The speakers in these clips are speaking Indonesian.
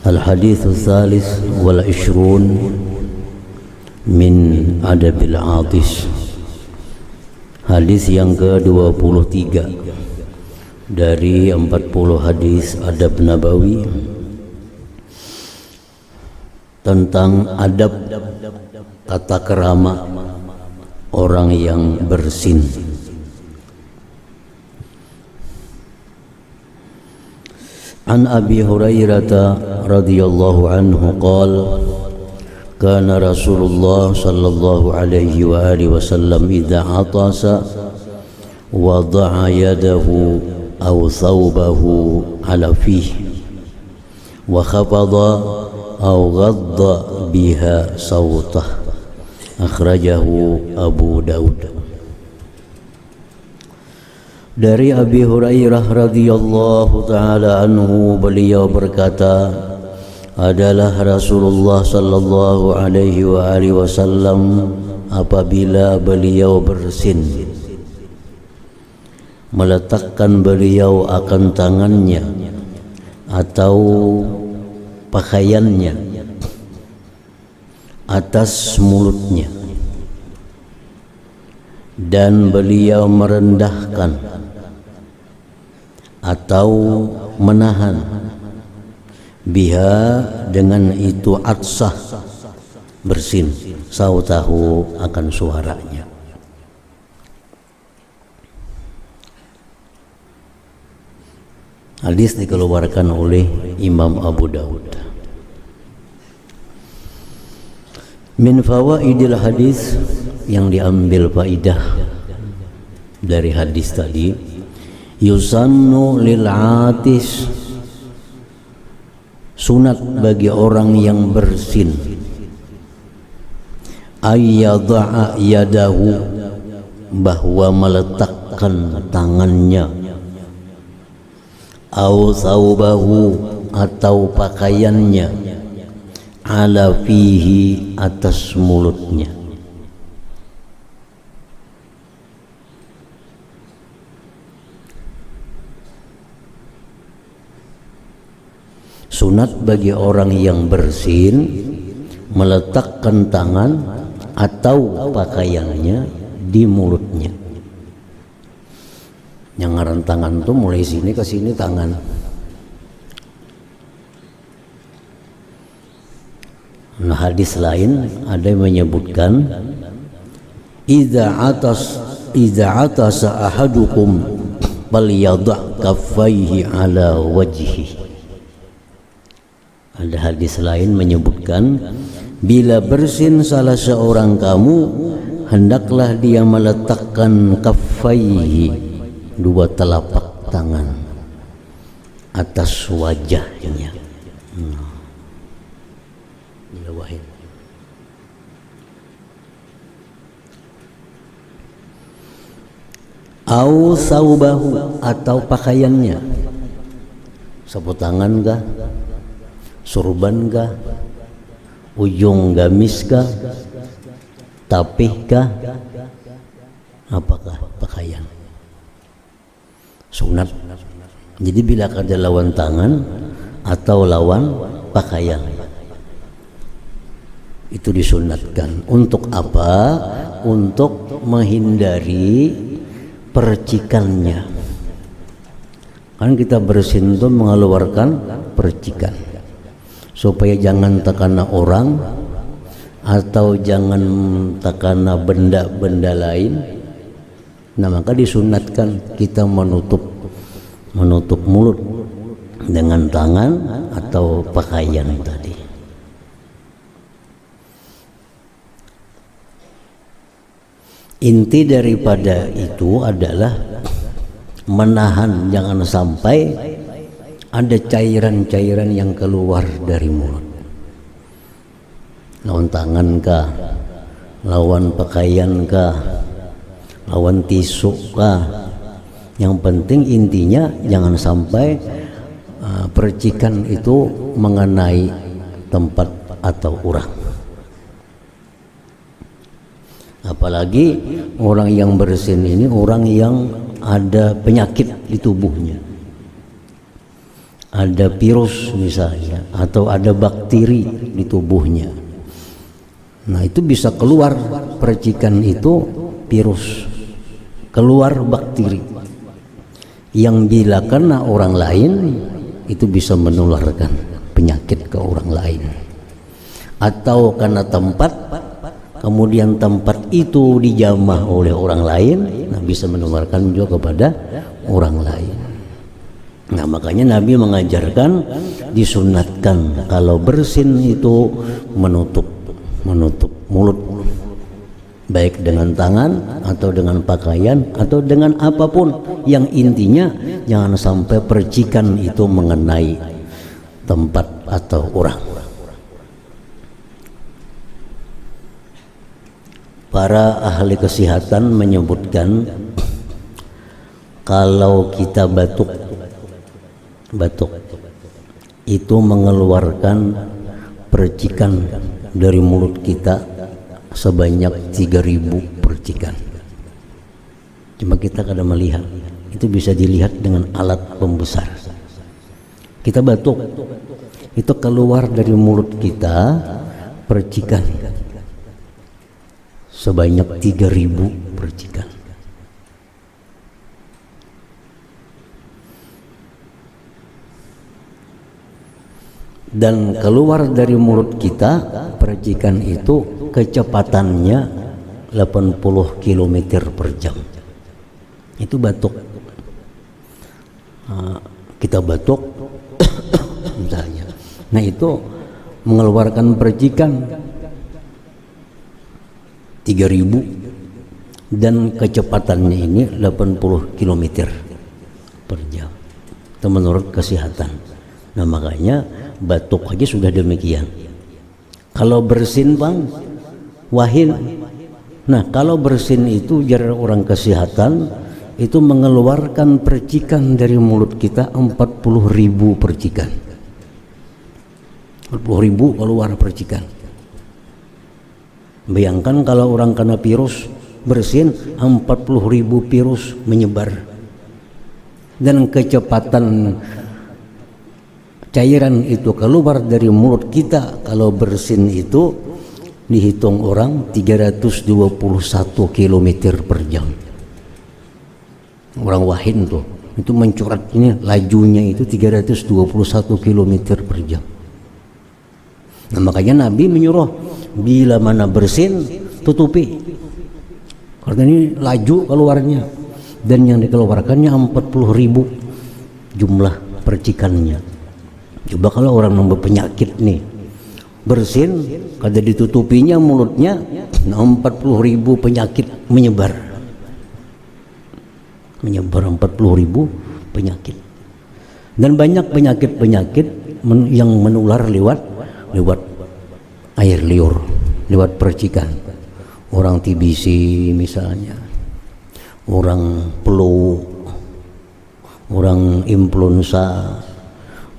Al-hadithu thalith wal ishrun min adabil atis. Hadis yang ke-23 dari 40 hadis adab nabawi tentang adab tata kerama orang yang bersin. An Abi Hurairah radhiyallahu anhu qala kana Rasulullah sallallahu alaihi wa alihi wasallam idza atasa wada'a yadahu aw thawbahu ala fihi wa khafada aw ghadda biha sawtah. Akhrajahu Abu Daud. Dari Abi Hurairah radhiyallahu taala anhu, beliau berkata, adalah Rasulullah sallallahu alaihi wa alihi wasallam apabila beliau bersin, meletakkan beliau akan tangannya atau pakaiannya atas mulutnya, dan beliau merendahkan atau menahan biha dengan itu atsah bersin sautahu akan suaranya. Hadis dikeluarkan oleh Imam Abu Daud. Min fawaidil hadis, yang diambil faidah dari hadis tadi, yusannu lil atis, sunat bagi orang yang bersin, ayyada'a yadahu, bahwa meletakkan tangannya, au thawbahu, atau pakaiannya, ala fihi, atas mulutnya. Sunat bagi orang yang bersin meletakkan tangan atau pakaiannya di mulutnya. Yang ngaran tangan tuh mulai sini ke sini tangan. Nah, hadis lain ada yang menyebutkan idza atasa ahadukum falyadha kaffaihi ala wajhihi. Ada hadis lain menyebutkan bila bersin salah seorang kamu, hendaklah dia meletakkan kaffaihi, dua telapak tangan, atas wajahnya. Au saubahu, atau pakaiannya, sapu tangan kah, surban kah, ujung gamis kah, tapih kah, apakah pakaian sunat. Jadi bila ada lawan tangan atau lawan pakaian, itu disunatkan. Untuk apa? Untuk menghindari percikannya. Kan kita bersin itu mengeluarkan percikan, supaya jangan terkena orang atau jangan terkena benda-benda lain. Nah, maka disunatkan kita menutup mulut dengan tangan atau pakaian tadi. Inti daripada itu adalah menahan, jangan sampai ada cairan-cairan yang keluar dari mulut. Lawan tangan kah, lawan pakaian kah, lawan tisu kah, yang penting intinya jangan sampai percikan itu mengenai tempat atau orang. Apalagi orang yang bersin ini orang yang ada penyakit di tubuhnya, ada virus misalnya, atau ada bakteri di tubuhnya. Nah itu bisa keluar percikan itu virus, keluar bakteri yang bila kena orang lain itu bisa menularkan penyakit ke orang lain. Atau karena tempat, kemudian tempat itu dijamah oleh orang lain, nah bisa menularkan juga kepada orang lain. Nah makanya Nabi mengajarkan, disunatkan kalau bersin itu menutup mulut, baik dengan tangan atau dengan pakaian atau dengan apapun, yang intinya jangan sampai percikan itu mengenai tempat atau orang. Para ahli kesehatan menyebutkan kalau kita batuk itu mengeluarkan percikan dari mulut kita sebanyak 3.000 percikan. Cuma kita kadang melihat, itu bisa dilihat dengan alat pembesar. Kita batuk, itu keluar dari mulut kita percikan sebanyak 3.000 percikan. Dan keluar dari mulut kita percikan itu kecepatannya 80 km per jam. Itu batuk. Kita batuk misalnya, nah itu mengeluarkan percikan 3.000 dan kecepatannya ini 80 km per jam. Itu menurut kesehatan. Nah makanya batuk aja sudah demikian. Kalau bersin Bang Wahid, nah kalau bersin itu jar orang kesehatan itu mengeluarkan percikan dari mulut kita 40.000 percikan. 40.000 keluar percikan. Bayangkan kalau orang kena virus bersin, 40.000 virus menyebar. Dan kecepatan cairan itu keluar dari mulut kita kalau bersin itu dihitung orang 321 km per jam. Orang Wahid tuh itu mencurat, ini lajunya itu 321 km per jam. Nah makanya Nabi menyuruh bila mana bersin tutupi, karena ini laju keluarnya, dan yang dikeluarkannya 40.000 jumlah percikannya. Coba kalau orang yang berpenyakit nih bersin, kada ditutupinya mulutnya, 40.000 penyakit menyebar 40.000 penyakit. Dan banyak penyakit-penyakit yang menular lewat air liur, lewat percikan. Orang TBC misalnya, orang flu, orang influenza,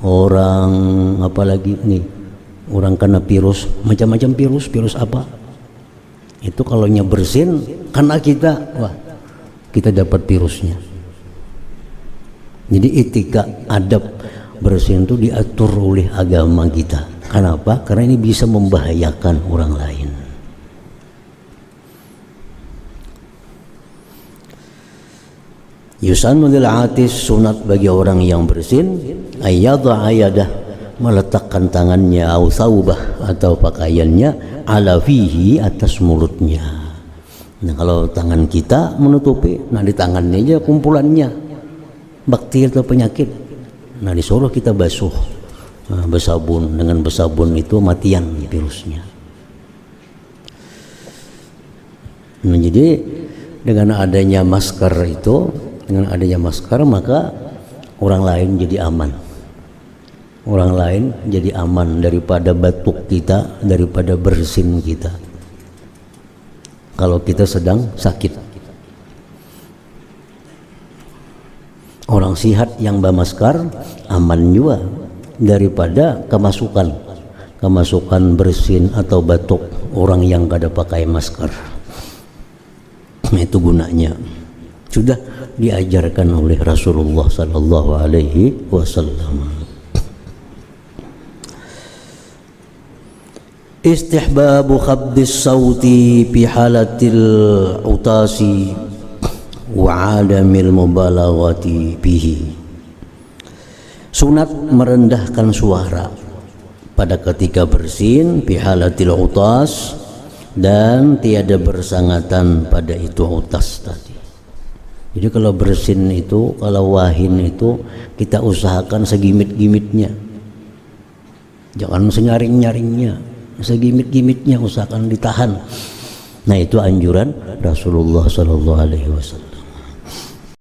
orang apa lagi nih, orang kena virus, macam-macam virus apa itu kalau bersin kena kita, wah kita dapat virusnya. Jadi etika adab bersin itu diatur oleh agama kita. Kenapa? Karena ini bisa membahayakan orang lain. Yusannu lil atis, sunat bagi orang yang bersin, ayyadha ayadah, meletakkan tangannya, au saubah atau pakaiannya, ala fihi, atas mulutnya. Nah kalau tangan kita menutupi, nah di tangannya aja kumpulannya bakteri atau penyakit, nah disuruh kita basuh, bersabun. Dengan bersabun itu matian virusnya. Nah, jadi dengan adanya masker itu, dengan adanya masker maka orang lain jadi aman. Orang lain jadi aman daripada batuk kita, daripada bersin kita. Kalau kita sedang sakit, orang sehat yang bermasker aman juga daripada kemasukan bersin atau batuk orang yang kada pakai masker. Itu gunanya sudah diajarkan oleh Rasulullah sallallahu alaihi wasallam. Istihbabu khabdis sauti fi halatil utasi wa adamil mubalaghati bihi. Sunat merendahkan suara pada ketika bersin fi halatil utas, dan tiada bersangatan pada itu utas tadi. Jadi kalau bersin itu, kalau wahin itu kita usahakan segimit-gimitnya, jangan senyaring-nyaringnya, segimit-gimitnya usahakan ditahan. Nah itu anjuran Rasulullah Sallallahu Alaihi Wasallam.